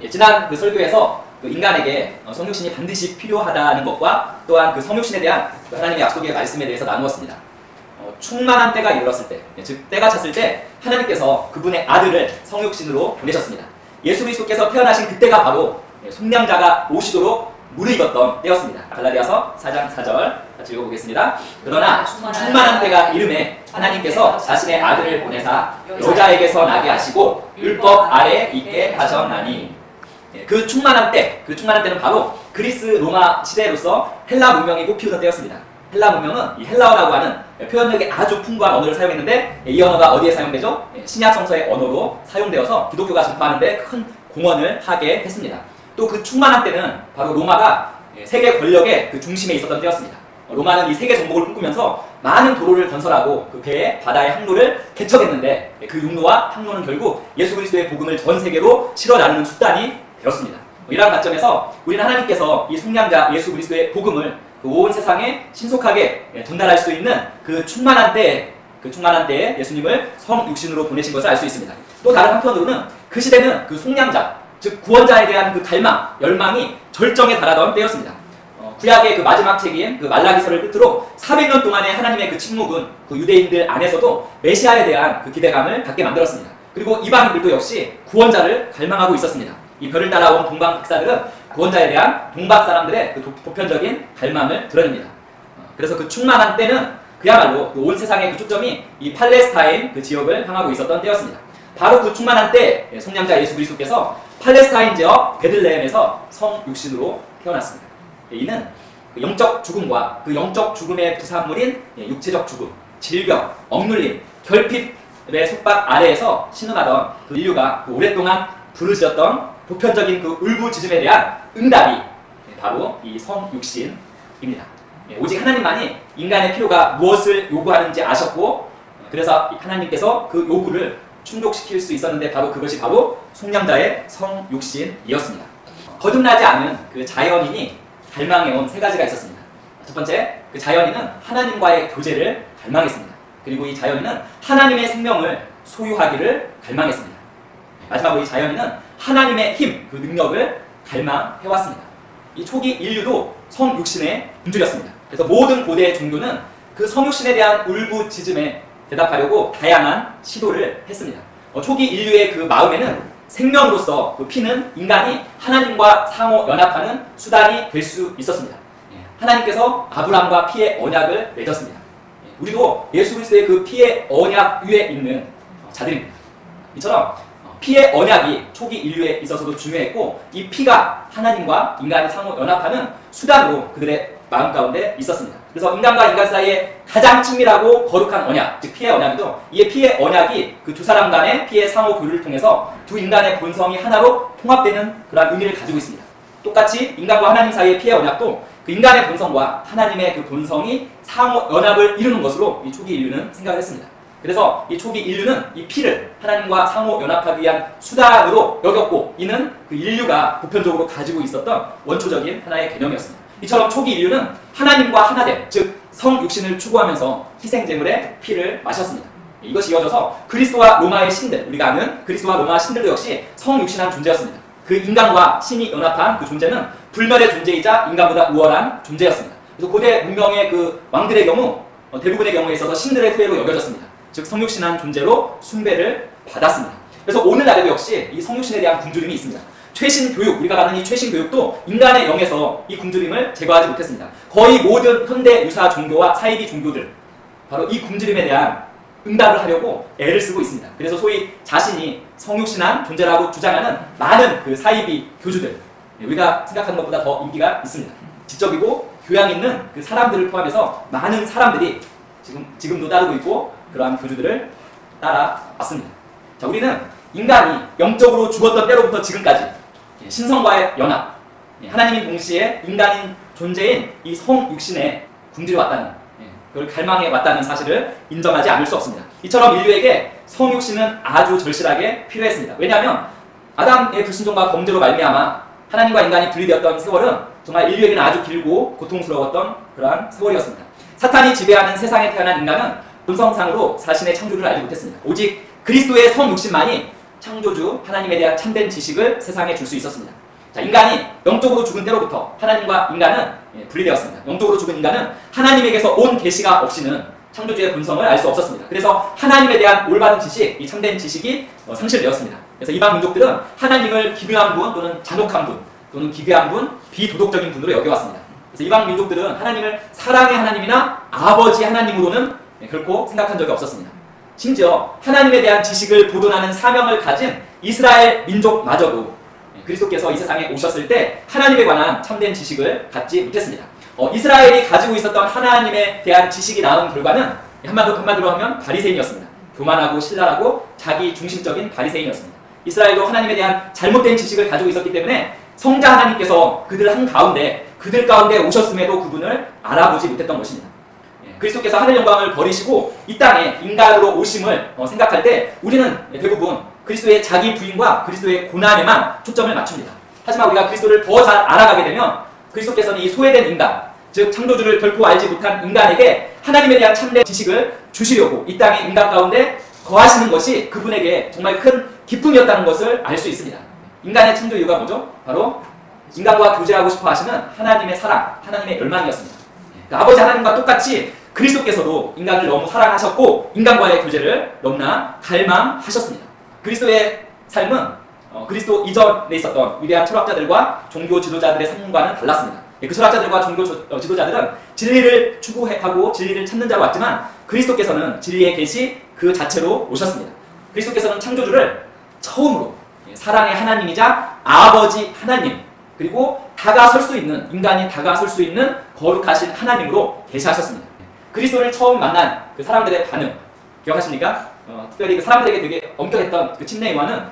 지난 그 설교에서 그 인간에게 성육신이 반드시 필요하다는 것과 또한 그 성육신에 대한 그 하나님의 약속의 말씀에 대해서 나누었습니다. 충만한 때가 이르렀을 때, 즉 때가 찼을 때 하나님께서 그분의 아들을 성육신으로 보내셨습니다. 예수 그리스도께서 태어나신 그때가 바로 속량자가 오시도록 무르익었던 때였습니다. 갈라디아서 4장 4절 같이 읽어보겠습니다. 그러나 충만한 때가 이름에 하나님께서 자신의 아들을 보내사 여자에게서 나게 하시고 율법 아래 있게 하셨나니. 그 충만한 때는 바로 그리스 로마 시대로서 헬라 문명이 꽃피우던 때였습니다. 헬라 문명은 이 헬라어라고 하는 표현력이 아주 풍부한 언어를 사용했는데, 이 언어가 어디에 사용되죠? 신약 성서의 언어로 사용되어서 기독교가 전파하는 데 큰 공헌을 하게 했습니다. 또 그 충만한 때는 바로 로마가 세계 권력의 그 중심에 있었던 때였습니다. 로마는 이 세계 정복을 꿈꾸면서 많은 도로를 건설하고 그 배에 바다의 항로를 개척했는데, 그 육로와 항로는 결국 예수 그리스도의 복음을 전 세계로 실어 나르는 수단이 되었습니다. 이러한 관점에서 우리는 하나님께서 이 속량자 예수 그리스도의 복음을 그 온 세상에 신속하게 전달할 수 있는 그 충만한 때에 예수님을 성육신으로 보내신 것을 알 수 있습니다. 또 다른 한편으로는 그 시대는 그 속량자, 즉 구원자에 대한 그 갈망, 열망이 절정에 달하던 때였습니다. 구약의 그 마지막 책인 그 말라기서를 끝으로 400년 동안의 하나님의 그 침묵은 그 유대인들 안에서도 메시아에 대한 그 기대감을 갖게 만들었습니다. 그리고 이방인들도 역시 구원자를 갈망하고 있었습니다. 이 별을 따라온 동방 박사들은 구원자에 대한 동방 사람들의 그 보편적인 갈망을 드러냅니다. 그래서 그 충만한 때는 그야말로 그 온 세상의 그 초점이 이 팔레스타인 그 지역을 향하고 있었던 때였습니다. 바로 그 충만한 때 속량자 예수 그리스도께서 팔레스타인 지역 베들레헴에서 성육신으로 태어났습니다. 이는 그 영적 죽음과 그 영적 죽음의 부산물인 육체적 죽음, 질병, 억눌림, 결핍의 속박 아래에서 신음하던 그 인류가 그 오랫동안 부르짖었던 보편적인 그 울부짖음에 대한 응답이 바로 이 성육신입니다. 오직 하나님만이 인간의 필요가 무엇을 요구하는지 아셨고, 그래서 하나님께서 그 요구를 충족시킬 수 있었는데 그것이 바로 속량자의 성육신이었습니다. 거듭나지 않은 그 자연인이 갈망해온 세 가지가 있었습니다. 첫 번째, 그 자연인은 하나님과의 교제를 갈망했습니다. 그리고 이 자연인은 하나님의 생명을 소유하기를 갈망했습니다. 마지막으로 이 자연인은 하나님의 힘, 그 능력을 갈망해왔습니다. 이 초기 인류도 성육신에 굶주렸습니다. 그래서 모든 고대 종교는 그 성육신에 대한 울부짖음에 대답하려고 다양한 시도를 했습니다. 초기 인류의 그 마음에는 생명으로서 그 피는 인간이 하나님과 상호 연합하는 수단이 될 수 있었습니다. 하나님께서 아브라함과 피의 언약을 맺었습니다. 우리도 예수 그리스도의 그 피의 언약 위에 있는 자들입니다. 이처럼 피의 언약이 초기 인류에 있어서도 중요했고, 이 피가 하나님과 인간이 상호 연합하는 수단으로 그들의 마음 가운데 있었습니다. 그래서 인간과 인간 사이에 가장 친밀하고 거룩한 언약, 즉 피의 언약이도, 이 피의 언약이 그 두 사람 간의 피의 상호 교류를 통해서 두 인간의 본성이 하나로 통합되는 그런 의미를 가지고 있습니다. 똑같이 인간과 하나님 사이의 피의 언약도 그 인간의 본성과 하나님의 그 본성이 상호 연합을 이루는 것으로 이 초기 인류는 생각을 했습니다. 그래서 이 초기 인류는 이 피를 하나님과 상호 연합하기 위한 수단으로 여겼고, 이는 그 인류가 보편적으로 가지고 있었던 원초적인 하나의 개념이었습니다. 이처럼 초기 인류는 하나님과 하나됨, 즉 성육신을 추구하면서 희생제물의 피를 마셨습니다. 이것이 이어져서 그리스도와 로마의 신들, 우리가 아는 그리스도와 로마 신들도 역시 성육신한 존재였습니다. 그 인간과 신이 연합한 그 존재는 불멸의 존재이자 인간보다 우월한 존재였습니다. 그래서 고대 문명의 그 왕들의 경우 대부분의 경우에 있어서 신들의 후예로 여겨졌습니다. 즉 성육신한 존재로 숭배를 받았습니다. 그래서 오늘날에도 역시 이 성육신에 대한 굶주림이 있습니다. 최신 교육, 우리가 받는 이 최신 교육도 인간의 영에서 이 굶주림을 제거하지 못했습니다. 거의 모든 현대 유사 종교와 사이비 종교들, 바로 이 굶주림에 대한 응답을 하려고 애를 쓰고 있습니다. 그래서 소위 자신이 성육신한 존재라고 주장하는 많은 그 사이비 교주들, 우리가 생각하는 것보다 더 인기가 있습니다. 지적이고 교양 있는 그 사람들을 포함해서 많은 사람들이 지금도 따르고 있고, 그러한 교주들을 따라왔습니다. 자, 우리는 인간이 영적으로 죽었던 때로부터 지금까지 신성과의 연합, 하나님이 동시에 인간인 존재인 이 성육신에 굶주려왔다는, 그걸 갈망해왔다는 사실을 인정하지 않을 수 없습니다. 이처럼 인류에게 성육신은 아주 절실하게 필요했습니다. 왜냐하면 아담의 불순종과 범죄로 말미암아 하나님과 인간이 분리되었던 세월은 정말 인류에게는 아주 길고 고통스러웠던 그러한 세월이었습니다. 사탄이 지배하는 세상에 태어난 인간은 본성상으로 자신의 창조를 알지 못했습니다. 오직 그리스도의 성육신만이 창조주 하나님에 대한 참된 지식을 세상에 줄 수 있었습니다. 자, 인간이 영적으로 죽은 때로부터 하나님과 인간은 분리되었습니다. 영적으로 죽은 인간은 하나님에게서 온 계시가 없이는 창조주의 본성을 알 수 없었습니다. 그래서 하나님에 대한 올바른 지식, 이 참된 지식이 상실되었습니다. 그래서 이방 민족들은 하나님을 기괴한 분 또는 잔혹한 분 또는 기괴한 분, 비도덕적인 분으로 여겨왔습니다. 그래서 이방 민족들은 하나님을 사랑의 하나님이나 아버지 하나님으로는 결코 생각한 적이 없었습니다. 심지어 하나님에 대한 지식을 보존하는 사명을 가진 이스라엘 민족마저도 그리스도께서 이 세상에 오셨을 때 하나님에 관한 참된 지식을 갖지 못했습니다. 이스라엘이 가지고 있었던 하나님에 대한 지식이 나온 결과는 한마디로 하면 바리새인이었습니다. 교만하고 신랄하고 자기 중심적인 바리새인이었습니다. 이스라엘도 하나님에 대한 잘못된 지식을 가지고 있었기 때문에 성자 하나님께서 그들 가운데 오셨음에도 그분을 알아보지 못했던 것입니다. 그리스도께서 하늘 영광을 버리시고 이 땅에 인간으로 오심을 생각할 때 우리는 대부분 그리스도의 자기 부인과 그리스도의 고난에만 초점을 맞춥니다. 하지만 우리가 그리스도를 더 잘 알아가게 되면 그리스도께서는 이 소외된 인간, 즉 창조주를 결코 알지 못한 인간에게 하나님에 대한 참된 지식을 주시려고 이 땅의 인간 가운데 거하시는 것이 그분에게 정말 큰 기쁨이었다는 것을 알 수 있습니다. 인간의 창조 이유가 뭐죠? 바로 인간과 교제하고 싶어 하시는 하나님의 사랑, 하나님의 열망이었습니다. 그러니까 아버지 하나님과 똑같이 그리스도께서도 인간을 너무 사랑하셨고 인간과의 교제를 너무나 갈망하셨습니다. 그리스도의 삶은 그리스도 이전에 있었던 위대한 철학자들과 종교 지도자들의 삶과는 달랐습니다. 그 철학자들과 종교 지도자들은 진리를 추구하고 진리를 찾는 자로 왔지만 그리스도께서는 진리의 계시 그 자체로 오셨습니다. 그리스도께서는 창조주를 처음으로 사랑의 하나님이자 아버지 하나님 그리고 인간이 다가설 수 있는 거룩하신 하나님으로 계시하셨습니다. 그리스도를 처음 만난 그 사람들의 반응 기억하십니까? 특별히 그 사람들에게 되게 엄격했던 그 침례 요한은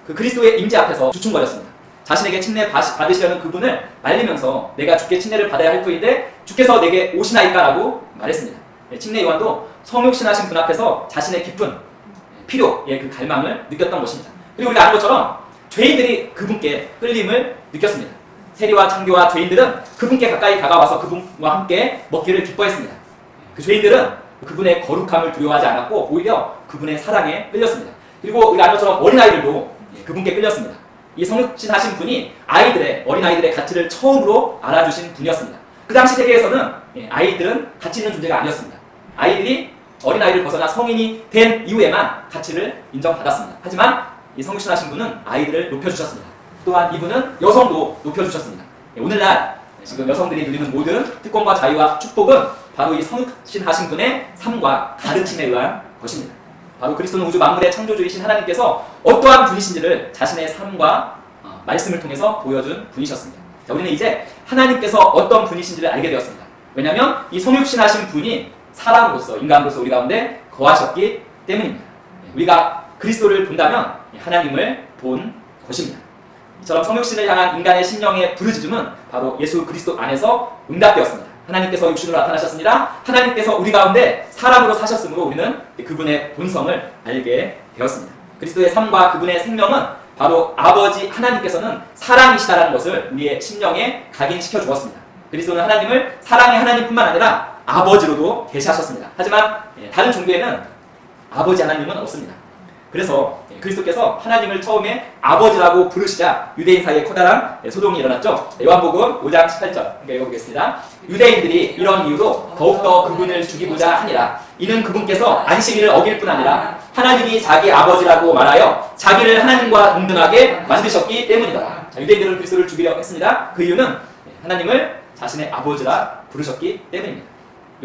그 그리스도의 임재 앞에서 주춤거렸습니다. 자신에게 침례 받으시려는 그분을 말리면서 내가 주께 침례를 받아야 할 터인데 주께서 내게 오시나이까 라고 말했습니다. 침례 요한도 성육신하신 분 앞에서 자신의 깊은 필요의 그 갈망을 느꼈던 것입니다. 그리고 우리가 아는 것처럼 죄인들이 그분께 끌림을 느꼈습니다. 세리와 창교와 죄인들은 그분께 가까이 다가와서 그분과 함께 먹기를 기뻐했습니다. 그 죄인들은 그분의 거룩함을 두려워하지 않았고 오히려 그분의 사랑에 끌렸습니다. 그리고 우리가 아는 것처럼 어린아이들도 그분께 끌렸습니다. 이 성육신하신 분이 어린아이들의 가치를 처음으로 알아주신 분이었습니다. 그 당시 세계에서는 아이들은 가치 있는 존재가 아니었습니다. 아이들이 어린아이를 벗어나 성인이 된 이후에만 가치를 인정받았습니다. 하지만 이 성육신하신 분은 아이들을 높여주셨습니다. 또한 이분은 여성도 높여주셨습니다. 오늘날 지금 여성들이 누리는 모든 특권과 자유와 축복은 바로 이 성육신하신 분의 삶과 가르침에 의한 것입니다. 바로 그리스도는 우주 만물의 창조주이신 하나님께서 어떠한 분이신지를 자신의 삶과 말씀을 통해서 보여준 분이셨습니다. 자, 우리는 이제 하나님께서 어떤 분이신지를 알게 되었습니다. 왜냐하면 이 성육신하신 분이 사람으로서 인간으로서 우리 가운데 거하셨기 때문입니다. 우리가 그리스도를 본다면 하나님을 본 것입니다. 이처럼 성육신을 향한 인간의 심령의 부르짖음은 바로 예수 그리스도 안에서 응답되었습니다. 하나님께서 육신으로 나타나셨습니다. 하나님께서 우리 가운데 사람으로 사셨으므로 우리는 그분의 본성을 알게 되었습니다. 그리스도의 삶과 그분의 생명은 바로 아버지 하나님께서는 사랑이시다라는 것을 우리의 심령에 각인시켜 주었습니다. 그리스도는 하나님을 사랑의 하나님뿐만 아니라 아버지로도 계시하셨습니다. 하지만 다른 종교에는 아버지 하나님은 없습니다. 그래서 그리스도께서 하나님을 처음에 아버지라고 부르시자 유대인 사이에 커다란 소동이 일어났죠. 요한복음 5장 18절 읽어보겠습니다. 유대인들이 이런 이유로 더욱더 그분을 죽이고자 하니라. 이는 그분께서 안식일을 어길 뿐 아니라 하나님이 자기 아버지라고 말하여 자기를 하나님과 동등하게 만드셨기 때문이다. 자, 유대인들은 그리스도를 죽이려 했습니다. 그 이유는 하나님을 자신의 아버지라 부르셨기 때문입니다.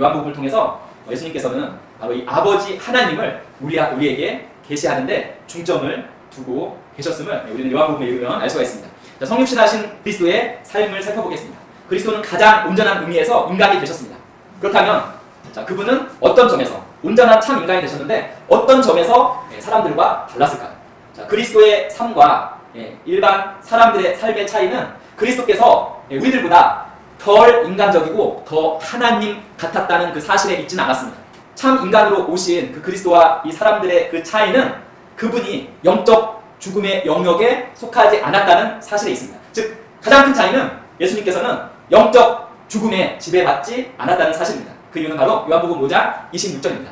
요한복음을 통해서 예수님께서는 바로 이 아버지 하나님을 우리에게 계시하는데 중점을 두고 계셨음을 우리는 요한복음을 읽으면 알 수가 있습니다. 자, 성육신하신 그리스도의 삶을 살펴보겠습니다. 그리스도는 가장 온전한 의미에서 인간이 되셨습니다. 그렇다면 자, 그분은 어떤 점에서 온전한 참 인간이 되셨는데 어떤 점에서 사람들과 달랐을까요? 자, 그리스도의 삶과 일반 사람들의 삶의 차이는 그리스도께서 우리들보다 덜 인간적이고 더 하나님 같았다는 그 사실에 있지는 않았습니다. 참 인간으로 오신 그 그리스도와 이 사람들의 그 차이는 그분이 영적 죽음의 영역에 속하지 않았다는 사실에 있습니다. 즉 가장 큰 차이는 예수님께서는 영적 죽음에 지배받지 않았다는 사실입니다. 그 이유는 바로 요한복음 5장 26절입니다.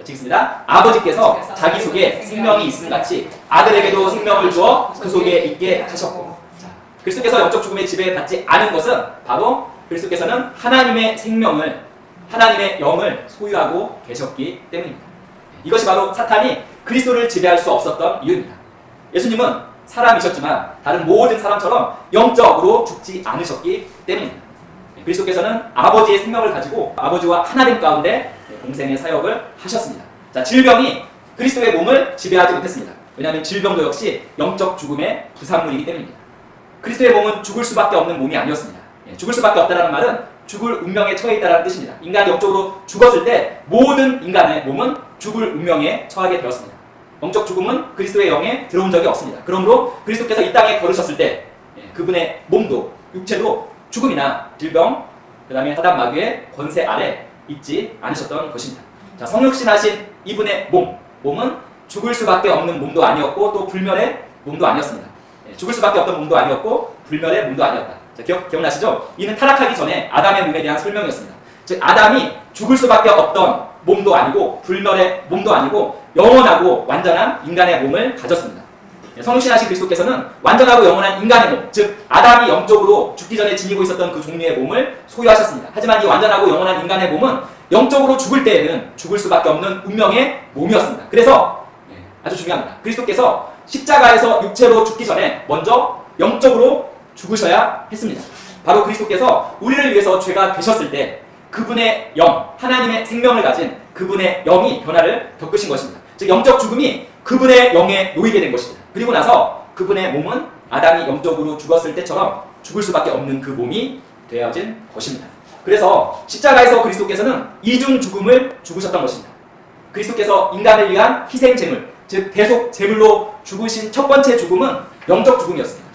읽습니다. 아버지께서 자기 속에 생명이 있음 같이 아들에게도 생명을 주어 그 속에 있게 하셨고. 그리스도께서 영적 죽음의 지배받지 않은 것은 바로 그리스도께서는 하나님의 생명을, 하나님의 영을 소유하고 계셨기 때문입니다. 이것이 바로 사탄이 그리스도를 지배할 수 없었던 이유입니다. 예수님은 사람이셨지만 다른 모든 사람처럼 영적으로 죽지 않으셨기 때문입니다. 그리스도께서는 아버지의 생명을 가지고 아버지와 하나님 가운데 공생의 사역을 하셨습니다. 자, 질병이 그리스도의 몸을 지배하지 못했습니다. 왜냐하면 질병도 역시 영적 죽음의 부산물이기 때문입니다. 그리스도의 몸은 죽을 수밖에 없는 몸이 아니었습니다. 죽을 수밖에 없다는 말은 죽을 운명에 처해 있다는 뜻입니다. 인간이 영적으로 죽었을 때 모든 인간의 몸은 죽을 운명에 처하게 되었습니다. 영적 죽음은 그리스도의 영에 들어온 적이 없습니다. 그러므로 그리스도께서 이 땅에 걸으셨을 때 그분의 몸도 육체도 죽음이나 질병, 그 다음에 사단 마귀의 권세 아래 있지 않으셨던 것입니다. 자, 성육신하신 이분의 몸은 죽을 수밖에 없는 몸도 아니었고 또 불멸의 몸도 아니었습니다. 죽을 수밖에 없던 몸도 아니었고 불멸의 몸도 아니었다. 자, 기억나시죠? 이는 타락하기 전에 아담의 몸에 대한 설명이었습니다. 즉 아담이 죽을 수밖에 없던 몸도 아니고 불멸의 몸도 아니고 영원하고 완전한 인간의 몸을 가졌습니다. 성육신하신 그리스도께서는 완전하고 영원한 인간의 몸, 즉 아담이 영적으로 죽기 전에 지니고 있었던 그 종류의 몸을 소유하셨습니다. 하지만 이 완전하고 영원한 인간의 몸은 영적으로 죽을 때에는 죽을 수밖에 없는 운명의 몸이었습니다. 그래서 아주 중요합니다. 그리스도께서 십자가에서 육체로 죽기 전에 먼저 영적으로 죽으셔야 했습니다. 바로 그리스도께서 우리를 위해서 죄가 되셨을 때 그분의 영, 하나님의 생명을 가진 그분의 영이 변화를 겪으신 것입니다. 즉 영적 죽음이 그분의 영에 놓이게 된 것입니다. 그리고 나서 그분의 몸은 아담이 영적으로 죽었을 때처럼 죽을 수밖에 없는 그 몸이 되어진 것입니다. 그래서 십자가에서 그리스도께서는 이중 죽음을 죽으셨던 것입니다. 그리스도께서 인간을 위한 희생 제물, 즉 대속 제물로 죽으신 첫 번째 죽음은 영적 죽음이었습니다.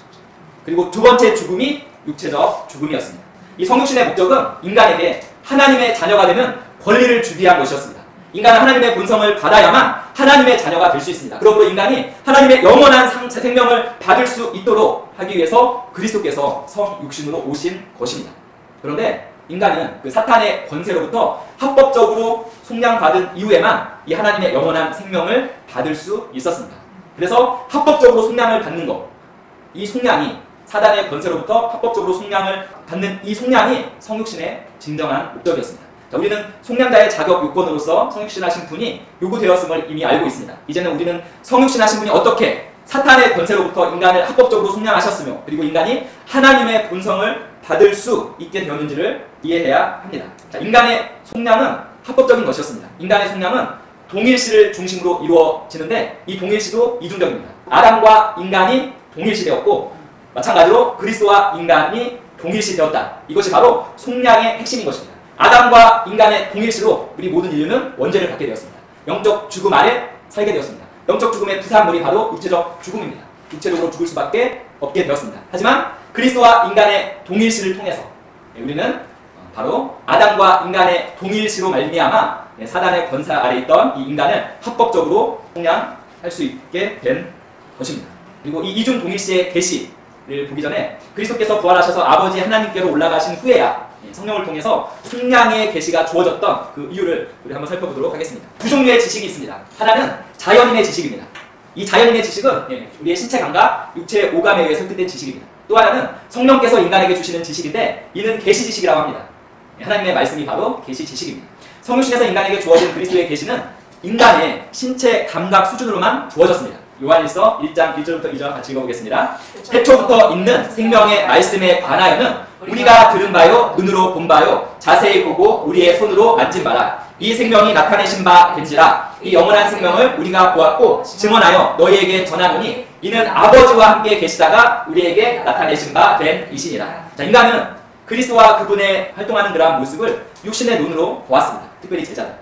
그리고 두 번째 죽음이 육체적 죽음이었습니다. 이 성육신의 목적은 인간에게 하나님의 자녀가 되는 권리를 주기 위한 것이었습니다. 인간은 하나님의 본성을 받아야만 하나님의 자녀가 될 수 있습니다. 그러므로 인간이 하나님의 영원한 생명을 받을 수 있도록 하기 위해서 그리스도께서 성육신으로 오신 것입니다. 그런데 인간은 그 사탄의 권세로부터 합법적으로 속량받은 이후에만 이 하나님의 영원한 생명을 받을 수 있었습니다. 그래서 합법적으로 속량을 받는 것, 이 속량이 사단의 권세로부터 합법적으로 속량을 받는 이 속량이 성육신의 진정한 목적이었습니다. 자, 우리는 속량자의 자격 요건으로서 성육신하신 분이 요구되었음을 이미 알고 있습니다. 이제는 우리는 성육신하신 분이 어떻게 사탄의 권세로부터 인간을 합법적으로 속량하셨으며 그리고 인간이 하나님의 본성을 받을 수 있게 되었는지를 이해해야 합니다. 자, 인간의 속량은 합법적인 것이었습니다. 인간의 속량은 동일시를 중심으로 이루어지는데 이 동일시도 이중적입니다. 아담과 인간이 동일시되었고 마찬가지로 그리스도와 인간이 동일시되었다. 이것이 바로 속량의 핵심인 것입니다. 아담과 인간의 동일시로 우리 모든 인류는 원죄를 갖게 되었습니다. 영적 죽음 아래 살게 되었습니다. 영적 죽음의 부산물이 바로 육체적 죽음입니다. 육체적으로 죽을 수밖에 없게 되었습니다. 하지만 그리스도와 인간의 동일시를 통해서 우리는 바로 아담과 인간의 동일시로 말미암아 사단의 권세 아래 있던 이 인간을 합법적으로 속량할 수 있게 된 것입니다. 그리고 이 이중 동일시의 계시를 보기 전에 그리스도께서 부활하셔서 아버지 하나님께로 올라가신 후에야 성령을 통해서 속량의 계시가 주어졌던 그 이유를 우리 한번 살펴보도록 하겠습니다. 두 종류의 지식이 있습니다. 하나는 자연인의 지식입니다. 이 자연인의 지식은 우리의 신체 감각, 육체의 오감에 의해 설득된 지식입니다. 또 하나는 성령께서 인간에게 주시는 지식인데 이는 계시 지식이라고 합니다. 하나님의 말씀이 바로 계시 지식입니다. 성육신에서 인간에게 주어진 그리스도의 계시는 인간의 신체 감각 수준으로만 주어졌습니다. 요한일서 1장 1절부터 2절 같이 읽어보겠습니다. 태초부터 있는 생명의 말씀에 관하여는 우리가 들은 바요 눈으로 본 바요 자세히 보고 우리의 손으로 만진 바라. 이 생명이 나타내신 바 된지라. 이 영원한 생명을 우리가 보았고 증언하여 너희에게 전하노니 이는 아버지와 함께 계시다가 우리에게 나타내신 바 된 이시니라. 자, 인간은 그리스도와 그분의 활동하는 그러한 모습을 육신의 눈으로 보았습니다. 특별히 제자들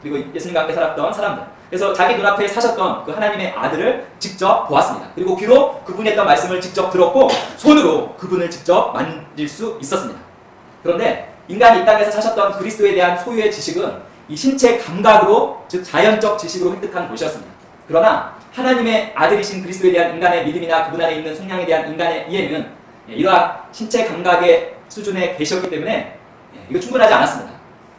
그리고 예수님과 함께 살았던 사람들. 그래서 자기 눈앞에 사셨던 그 하나님의 아들을 직접 보았습니다. 그리고 귀로 그분이 했던 말씀을 직접 들었고 손으로 그분을 직접 만질 수 있었습니다. 그런데 인간이 이 땅에서 사셨던 그리스도에 대한 소유의 지식은 이 신체 감각으로, 즉 자연적 지식으로 획득한 것이었습니다. 그러나 하나님의 아들이신 그리스도에 대한 인간의 믿음이나 그분 안에 있는 속량에 대한 인간의 이해는 이러한 신체 감각의 수준의 계시였기 때문에 이거 충분하지 않았습니다.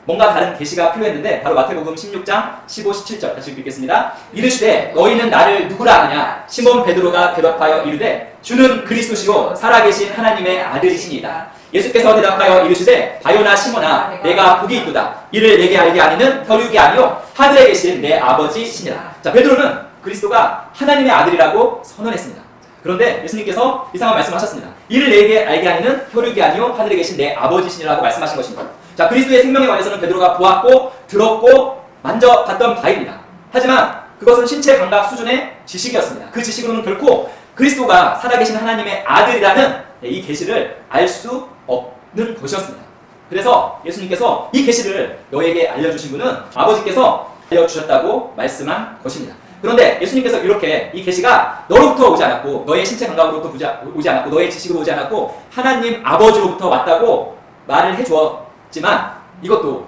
뭔가 다른 계시가 필요했는데 바로 마태복음 16장 15, 17절 다시 읽겠습니다. 이르시되 너희는 나를 누구라 하냐? 시몬 베드로가 대답하여 이르되 주는 그리스도시요 살아계신 하나님의 아들이시니이다. 예수께서 대답하여 이르시되 바요나 시몬아 내가 복이 있도다. 이를 내게 알게 하니는 혈육이 아니요 하늘에 계신 내 아버지시니라. 자, 베드로는 그리스도가 하나님의 아들이라고 선언했습니다. 그런데 예수님께서 이상한 말씀하셨습니다. 이를 내게 알게 하니는 혈육이 아니요 하늘에 계신 내 아버지시니라고 말씀하신 것입니다. 자, 그리스도의 생명에 관해서는 베드로가 보았고 들었고 만져봤던 바입니다. 하지만 그것은 신체 감각 수준의 지식이었습니다. 그 지식으로는 결코 그리스도가 살아계신 하나님의 아들이라는 이 계시를 알 수 없는 것이었습니다. 그래서 예수님께서 이 계시를 너에게 알려주신 분은 아버지께서 알려주셨다고 말씀한 것입니다. 그런데 예수님께서 이렇게 이 계시가 너로부터 오지 않았고 너의 신체 감각으로부터 오지 않았고 너의 지식으로 오지 않았고 하나님 아버지로부터 왔다고 말을 해주었지만 이것도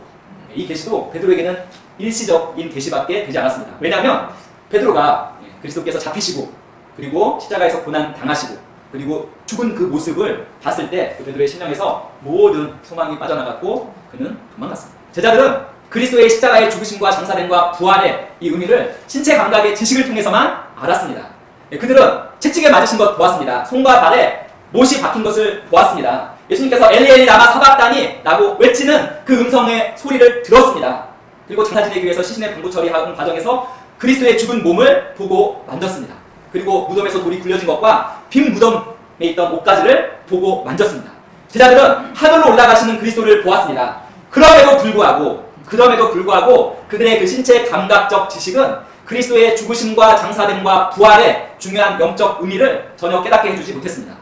이 계시도 베드로에게는 일시적인 계시밖에 되지 않았습니다. 왜냐하면 베드로가 그리스도께서 잡히시고 그리고 십자가에서 고난 당하시고 그리고 죽은 그 모습을 봤을 때 그 베드로의 심령에서 모든 소망이 빠져나갔고 그는 도망갔습니다. 제자들은 그리스도의 십자가의 죽으심과 장사됨과 부활의 이 의미를 신체 감각의 지식을 통해서만 알았습니다. 그들은 채찍에 맞으신 것 보았습니다. 손과 발에 못이 박힌 것을 보았습니다. 예수님께서 엘리 엘리 라마 사박다니 라고 외치는 그 음성의 소리를 들었습니다. 그리고 장사 지내기 위해서 시신의 방부 처리하는 과정에서 그리스도의 죽은 몸을 보고 만졌습니다. 그리고 무덤에서 돌이 굴려진 것과 빈 무덤에 있던 옷가지를 보고 만졌습니다. 제자들은 하늘로 올라가시는 그리스도를 보았습니다. 그럼에도 불구하고 그들의 그 신체 감각적 지식은 그리스도의 죽으심과 장사됨과 부활의 중요한 영적 의미를 전혀 깨닫게 해주지 못했습니다.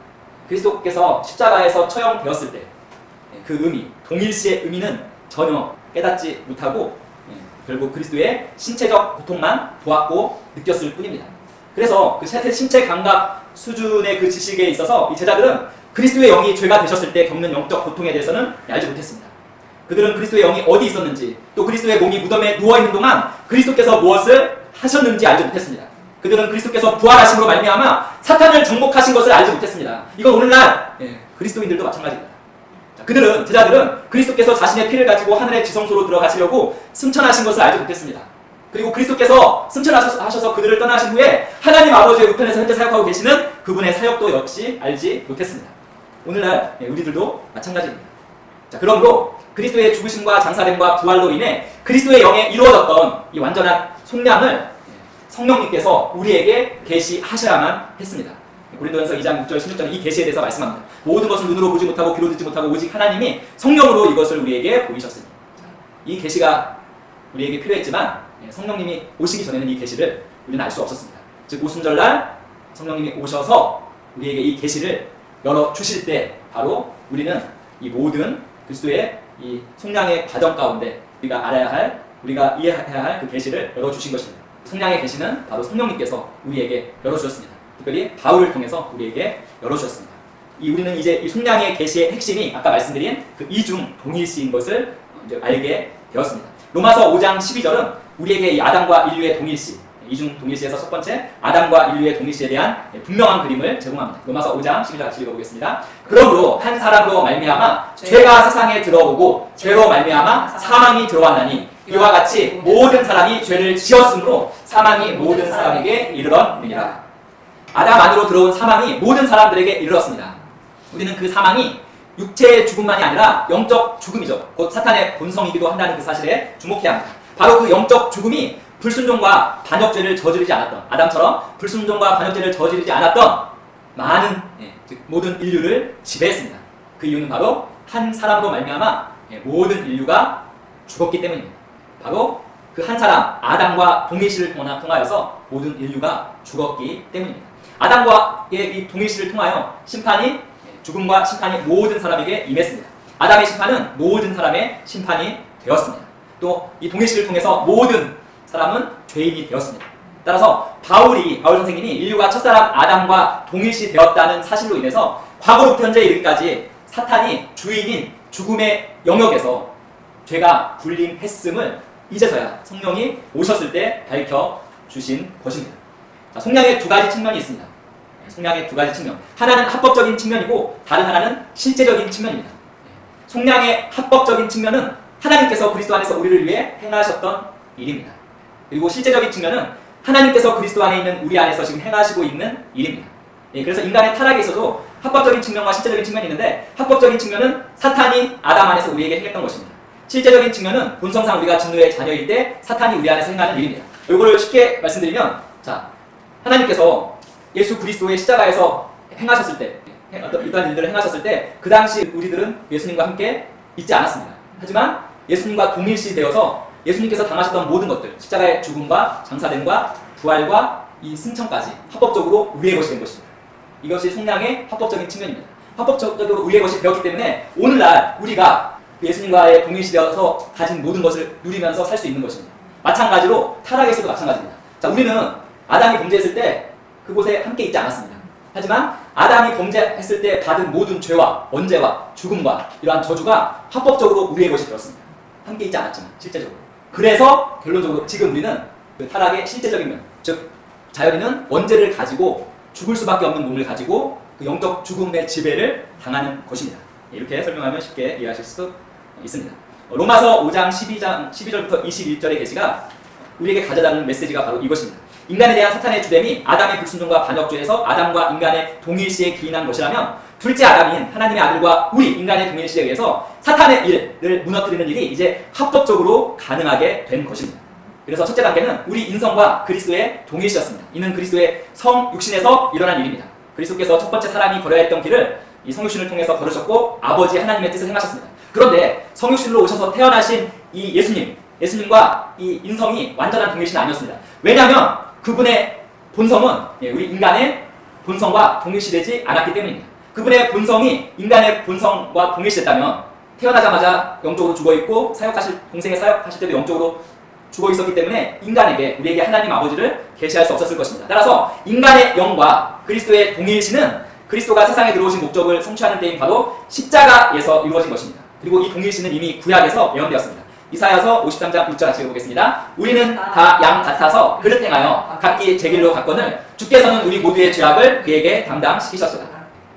그리스도께서 십자가에서 처형되었을 때 그 의미, 동일시의 의미는 전혀 깨닫지 못하고 결국 그리스도의 신체적 고통만 보았고 느꼈을 뿐입니다. 그래서 그 신체 감각 수준의 그 지식에 있어서 이 제자들은 그리스도의 영이 죄가 되셨을 때 겪는 영적 고통에 대해서는 알지 못했습니다. 그들은 그리스도의 영이 어디 있었는지 또 그리스도의 몸이 무덤에 누워있는 동안 그리스도께서 무엇을 하셨는지 알지 못했습니다. 그들은 그리스도께서 부활하심으로 말미암아 사탄을 정복하신 것을 알지 못했습니다. 이건 오늘날 그리스도인들도 마찬가지입니다. 그들은 제자들은 그리스도께서 자신의 피를 가지고 하늘의 지성소로 들어가시려고 승천하신 것을 알지 못했습니다. 그리고 그리스도께서 승천하셔서 그들을 떠나신 후에 하나님 아버지의 우편에서 현재 사역하고 계시는 그분의 사역도 역시 알지 못했습니다. 오늘날 우리들도 마찬가지입니다. 자, 그러므로 그리스도의 죽으심과 장사됨과 부활로 인해 그리스도의 영에 이루어졌던 이 완전한 속량을 성령님께서 우리에게 계시하셔야만 했습니다. 고린도전서 2장 6절 16절은 이 계시에 대해서 말씀합니다. 모든 것을 눈으로 보지 못하고 귀로 듣지 못하고 오직 하나님이 성령으로 이것을 우리에게 보이셨습니다. 이 계시가 우리에게 필요했지만 성령님이 오시기 전에는 이 계시를 우리는 알 수 없었습니다. 즉 오순절날 성령님이 오셔서 우리에게 이 계시를 열어주실 때 바로 우리는 이 모든 그리스도의 이 속량의 과정 가운데 우리가 알아야 할, 우리가 이해해야 할 그 계시를 열어주신 것입니다. 속량의 계시는 바로 성령님께서 우리에게 열어주셨습니다. 특별히 바울을 통해서 우리에게 열어주셨습니다. 우리는 이제 이 속량의 계시의 핵심이 아까 말씀드린 그 이중 동일시인 것을 이제 알게 되었습니다. 로마서 5장 12절은 우리에게 이 아담과 인류의 동일시, 이중 동일시에서 첫 번째 아담과 인류의 동일시에 대한 분명한 그림을 제공합니다. 로마서 5장 12절 같이 읽어보겠습니다. 그러므로 한 사람으로 말미암아 죄가 세상에 들어오고 죄로 말미암아 사망이 들어왔나니 이와 같이 모든 사람이 죄를 지었으므로 사망이 모든 사람에게 이르렀느니라. 아담 안으로 들어온 사망이 모든 사람들에게 이르렀습니다. 우리는 그 사망이 육체의 죽음만이 아니라 영적 죽음이죠. 곧 사탄의 본성이기도 한다는 그 사실에 주목해야 합니다. 바로 그 영적 죽음이 불순종과 반역죄를 저지르지 않았던, 아담처럼 불순종과 반역죄를 저지르지 않았던 많은 즉 모든 인류를 지배했습니다. 그 이유는 바로 한 사람으로 말미암아 모든 인류가 죽었기 때문입니다. 바로 그 한 사람 아담과 동일시를 통하여서 모든 인류가 죽었기 때문입니다. 아담과의 이 동일시를 통하여 심판이, 죽음과 심판이 모든 사람에게 임했습니다. 아담의 심판은 모든 사람의 심판이 되었습니다. 또 이 동일시를 통해서 모든 사람은 죄인이 되었습니다. 따라서 바울 선생님이 인류가 첫사람 아담과 동일시 되었다는 사실로 인해서 과거로부터 현재 이르기까지 사탄이 주인인 죽음의 영역에서 죄가 군림했음을 이제서야 성령이 오셨을 때 밝혀주신 것입니다. 자, 속량의 두 가지 측면이 있습니다. 속량의 두 가지 측면. 하나는 합법적인 측면이고 다른 하나는 실제적인 측면입니다. 속량의 합법적인 측면은 하나님께서 그리스도 안에서 우리를 위해 행하셨던 일입니다. 그리고 실제적인 측면은 하나님께서 그리스도 안에 있는 우리 안에서 지금 행하시고 있는 일입니다. 예, 그래서 인간의 타락에 있어도 합법적인 측면과 실제적인 측면이 있는데, 합법적인 측면은 사탄이 아담 안에서 우리에게 행했던 것입니다. 실제적인 측면은 본성상 우리가 진노의 자녀일 때 사탄이 우리 안에서 행하는 일입니다. 이거를 쉽게 말씀드리면, 자, 하나님께서 예수 그리스도의 십자가에서 행하셨을 때, 이러한 일들을 행하셨을 때 그 당시 우리들은 예수님과 함께 있지 않았습니다. 하지만 예수님과 동일시 되어서 예수님께서 당하셨던 모든 것들, 십자가의 죽음과 장사됨과 부활과 이 승천까지 합법적으로 우리의 것이 된 것입니다. 이것이 성량의 합법적인 측면입니다. 합법적으로 우리의 것이 되었기 때문에 오늘날 우리가 예수님과의 동일시되어서 가진 모든 것을 누리면서 살 수 있는 것입니다. 마찬가지로 타락에서도 마찬가지입니다. 자, 우리는 아담이 범죄했을 때 그곳에 함께 있지 않았습니다. 하지만 아담이 범죄했을 때 받은 모든 죄와 원죄와 죽음과 이러한 저주가 합법적으로 우리의 것이 되었습니다. 함께 있지 않았지만 실제적으로. 그래서 결론적으로 지금 우리는 그 타락의 실제적인 면, 즉 자연인은 원죄를 가지고 죽을 수밖에 없는 몸을 가지고 그 영적 죽음의 지배를 당하는 것입니다. 이렇게 설명하면 쉽게 이해하실 수 있습니다. 로마서 5장 12절부터 21절의 계시가 우리에게 가져다는 메시지가 바로 이것입니다. 인간에 대한 사탄의 주됨이 아담의 불순종과 반역죄에서 아담과 인간의 동일시에 기인한 것이라면, 둘째 아담인 하나님의 아들과 우리 인간의 동일시에 의해서 사탄의 일을 무너뜨리는 일이 이제 합법적으로 가능하게 된 것입니다. 그래서 첫째 단계는 우리 인성과 그리스도의 동일시였습니다. 이는 그리스도의 성육신에서 일어난 일입니다. 그리스도께서 첫 번째 사람이 걸어야 했던 길을 이 성육신을 통해서 걸으셨고 아버지 하나님의 뜻을 행하셨습니다. 그런데 성육신으로 오셔서 태어나신 이 예수님과 이 인성이 완전한 동일시는 아니었습니다. 왜냐하면 그분의 본성은 우리 인간의 본성과 동일시되지 않았기 때문입니다. 그분의 본성이 인간의 본성과 동일시됐다면 태어나자마자 영적으로 죽어있고 동생의 사역하실 때도 영적으로 죽어 있었기 때문에 우리에게 하나님 아버지를 계시할 수 없었을 것입니다. 따라서 인간의 영과 그리스도의 동일시는 그리스도가 세상에 들어오신 목적을 성취하는 때인 바로 십자가에서 이루어진 것입니다. 그리고 이 동일시는 이미 구약에서 예언되었습니다. 이사야서 53장 6절 같이 읽어보겠습니다. 우리는 다 양 같아서 그릇 행하여 각기 제 길로 갔거늘 주께서는 우리 모두의 죄악을 그에게 담당시키셨도다.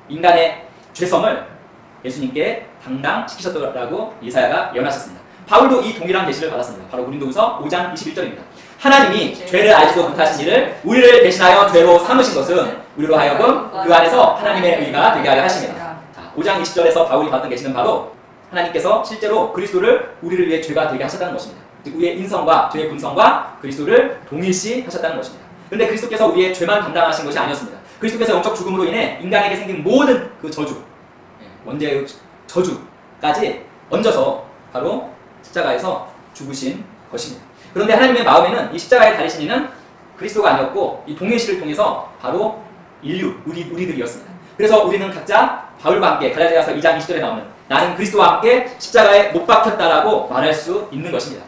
인간의 죄성을 예수님께 담당시키셨더라고 이사야가 예언하셨습니다. 바울도 이 동일한 계시를 받았습니다. 바로 고린도후서 5장 21절입니다. 하나님이 죄를 알지도 못하신 이를 우리를 대신하여 죄로 삼으신 것은 우리로 하여금 그 안에서 하나님의 의가 되게 하려 하심이다. 5장 20절에서 바울이 받던 계시는 바로 하나님께서 실제로 그리스도를 우리를 위해 죄가 되게 하셨다는 것입니다. 즉 우리의 인성과 죄의 본성과 그리스도를 동일시 하셨다는 것입니다. 그런데 그리스도께서 우리의 죄만 담당하신 것이 아니었습니다. 그리스도께서 영적 죽음으로 인해 인간에게 생긴 모든 그 저주, 원죄의 저주까지 얹어서 바로 십자가에서 죽으신 것입니다. 그런데 하나님의 마음에는 이 십자가에 달리신 이는 그리스도가 아니었고 이 동일시를 통해서 바로 우리들이었습니다. 그래서 우리는 각자 바울과 함께 갈라디아서 2장 20절에 나오는 나는 그리스도와 함께 십자가에 못 박혔다라고 말할 수 있는 것입니다.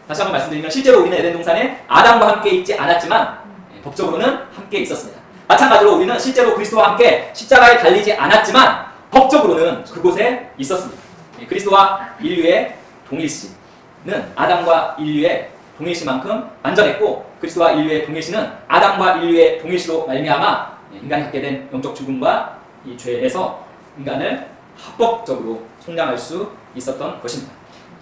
다시 한번 말씀드리면 실제로 우리는 에덴 동산에 아담과 함께 있지 않았지만 법적으로는 함께 있었습니다. 마찬가지로 우리는 실제로 그리스도와 함께 십자가에 달리지 않았지만 법적으로는 그곳에 있었습니다. 그리스도와 인류의 동일시는 아담과 인류의 동일시만큼 완전했고, 그리스도와 인류의 동일시는 아담과 인류의 동일시로 말미암아 인간이 갖게 된 영적 죽음과 이 죄에서 인간을 합법적으로 속량할 수 있었던 것입니다.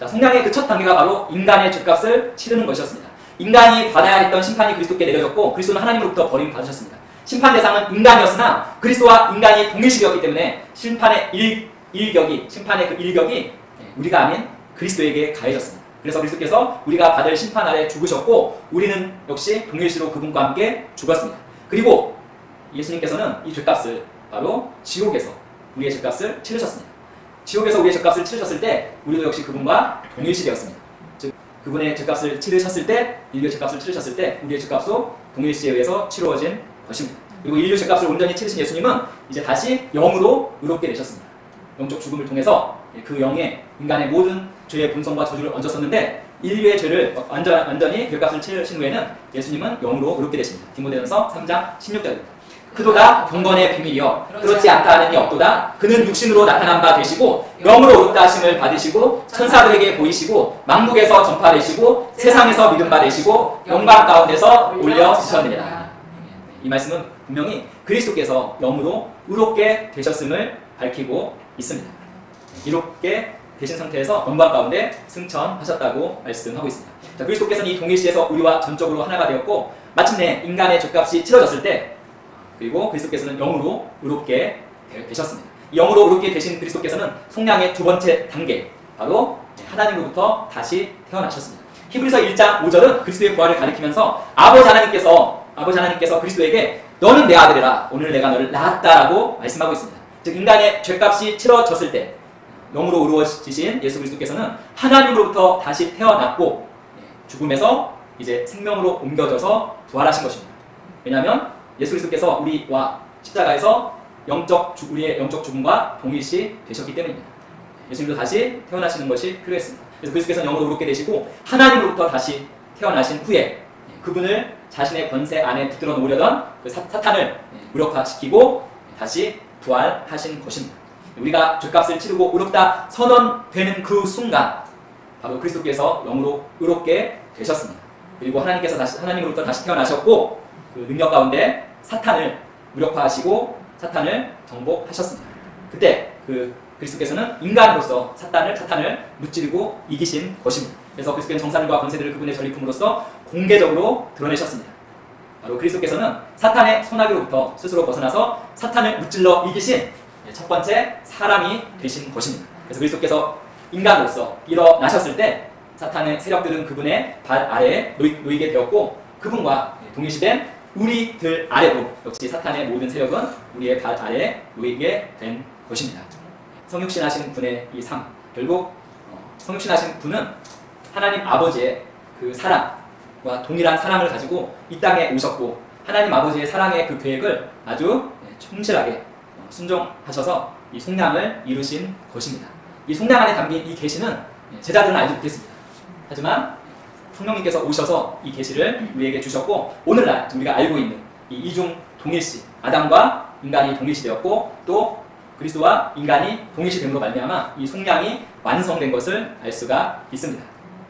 자, 속량의 그 첫 단계가 바로 인간의 죄값을 치르는 것이었습니다. 인간이 받아야 했던 심판이 그리스도께 내려졌고 그리스도는 하나님으로부터 버림받으셨습니다. 심판 대상은 인간이었으나 그리스도와 인간이 동일시되었기 때문에 심판의 그 일격이 우리가 아닌 그리스도에게 가해졌습니다. 그래서 그리스도께서 우리가 받을 심판 아래 죽으셨고 우리는 역시 동일시로 그분과 함께 죽었습니다. 그리고 예수님께서는 이 죄값을 바로 지옥에서 우리의 죄값을 치르셨습니다. 지옥에서 우리의 죄값을 치르셨을 때 우리도 역시 그분과 동일시 되었습니다. 즉 그분의 죄값을 치르셨을 때, 인류의 죄값을 치르셨을 때 우리의 죄값도 동일시에 의해서 치루어진 것입니다. 그리고 인류 죄값을 온전히 치르신 예수님은 이제 다시 영으로 의롭게 되셨습니다. 영적 죽음을 통해서 그 영에 인간의 모든 죄의 본성과 저주를 얹었었는데 인류의 죄를 완전히 죄값을 치르신 후에는 예수님은 영으로 의롭게 되십니다. 디모데전서 3장 16절입니다. 그도다 경건의 비밀이여 그렇지 않다 하는 이 없도다. 그는 육신으로 나타난 바 되시고 영으로 의롭다 하심을 받으시고 천사들에게 보이시고 만국에서 전파되시고 세상에서 믿음 받으시고 영광 가운데서 올려지셨느니라. 이 말씀은 분명히 그리스도께서 영으로 의롭게 되셨음을 밝히고 있습니다. 이롭게 되신 상태에서 영광 가운데 승천하셨다고 말씀하고 있습니다. 자, 그리스도께서는 이 동일시에서 우리와 전적으로 하나가 되었고 마침내 인간의 죗값이 치러졌을 때 그리고 그리스도께서는 영으로 의롭게 되셨습니다. 이 영으로 의롭게 되신 그리스도께서는 속량의 두 번째 단계 바로 하나님으로부터 다시 태어나셨습니다. 히브리서 1장 5절은 그리스도의 부활을 가리키면서 아버지 하나님께서 그리스도에게 너는 내 아들이라 오늘 내가 너를 낳았다라고 말씀하고 있습니다. 즉 인간의 죗값이 치러졌을 때 영으로 의로워지신 예수 그리스도께서는 하나님으로부터 다시 태어났고 죽음에서 이제 생명으로 옮겨져서 부활하신 것입니다. 왜냐하면 예수 그리스도께서 우리와 십자가에서 우리의 영적 죽음과 동일시 되셨기 때문입니다. 예수님도 다시 태어나시는 것이 필요했습니다. 그래서 그리스도께서는 영으로 의롭게 되시고 하나님으로부터 다시 태어나신 후에 그분을 자신의 권세 안에 붙들어 놓으려던 그 사탄을 무력화시키고 다시 부활하신 것입니다. 우리가 죗값을 치르고 의롭다 선언되는 그 순간 바로 그리스도께서 영으로 의롭게 되셨습니다. 그리고 하나님으로부터 다시 태어나셨고 그 능력 가운데 사탄을 무력화하시고 사탄을 정복하셨습니다. 그때 그 그리스도께서는 인간으로서 사탄을 무찌르고 이기신 것입니다. 그래서 그리스도께서는 정사들과 권세들을 그분의 전리품으로써 공개적으로 드러내셨습니다. 바로 그리스도께서는 사탄의 손아귀로부터 스스로 벗어나서 사탄을 무찔러 이기신 첫 번째 사람이 되신 것입니다. 그래서 그리스도께서 인간으로서 일어나셨을 때 사탄의 세력들은 그분의 발 아래에 놓이게 되었고 그분과 동일시된 우리들 아래도 역시 사탄의 모든 세력은 우리의 발 아래에 놓이게 된 것입니다. 성육신하신 분의 이 삶, 결국 성육신하신 분은 하나님 아버지의 그 사랑과 동일한 사랑을 가지고 이 땅에 오셨고 하나님 아버지의 사랑의 그 계획을 아주 충실하게 순종하셔서 이 속량을 이루신 것입니다. 이 속량 안에 담긴 이 계시는 제자들은 알지 못했습니다. 하지만 성령님께서 오셔서 이 계시를 우리에게 주셨고 오늘날 우리가 알고 있는 이 이중 동일시, 아담과 인간이 동일시되었고 또 그리스도와 인간이 동일시됨으로 말미암아 이 속량이 완성된 것을 알 수가 있습니다.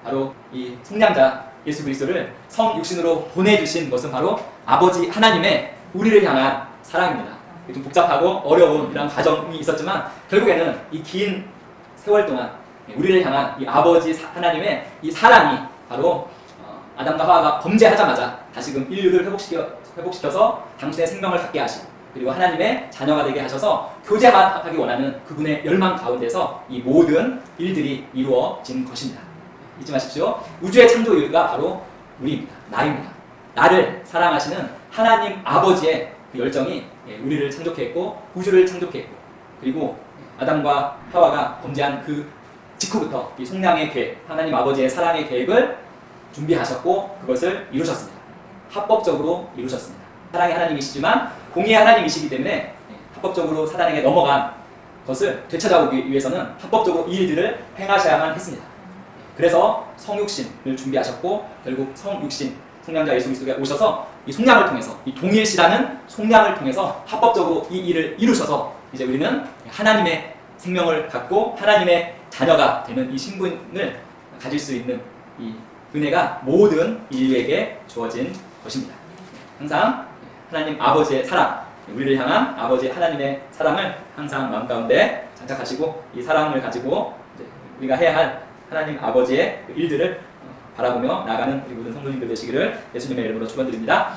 바로 이 속량자 예수 그리스도를 성육신으로 보내주신 것은 바로 아버지 하나님의 우리를 향한 사랑입니다. 좀 복잡하고 어려운 이런 과정이 있었지만 결국에는 이 긴 세월 동안 우리를 향한 이 아버지 하나님의 이 사랑이 바로 아담과 하와가 범죄하자마자 다시금 인류를 회복시켜서 당신의 생명을 갖게 하시고 그리고 하나님의 자녀가 되게 하셔서 교제하기 원하는 그분의 열망 가운데서 이 모든 일들이 이루어진 것입니다. 잊지 마십시오. 우주의 창조 이유가 바로 우리입니다. 나입니다. 나를 사랑하시는 하나님 아버지의 그 열정이 우리를 창조했고 우주를 창조했고 그리고 아담과 하와가 범죄한 그 직후부터 이 속량의 계획, 하나님 아버지의 사랑의 계획을 준비하셨고 그것을 이루셨습니다. 합법적으로 이루셨습니다. 사랑의 하나님이시지만 공의의 하나님이시기 때문에 합법적으로 사단에게 넘어간 것을 되찾아오기 위해서는 합법적으로 이 일들을 행하셔야만 했습니다. 그래서 성육신을 준비하셨고 결국 성육신, 속량자 예수 그리스도가 오셔서 이 속량을 통해서 이 동일시라는 속량을 통해서 합법적으로 이 일을 이루셔서 이제 우리는 하나님의 생명을 갖고 하나님의 자녀가 되는 이 신분을 가질 수 있는 이 은혜가 모든 인류에게 주어진 것입니다. 항상 하나님 아버지의 사랑, 우리를 향한 아버지 하나님의 사랑을 항상 마음 가운데 장착하시고 이 사랑을 가지고 이제 우리가 해야 할 하나님 아버지의 일들을 바라보며 나아가는 우리 모든 성도님들 되시기를 예수님의 이름으로 축원드립니다.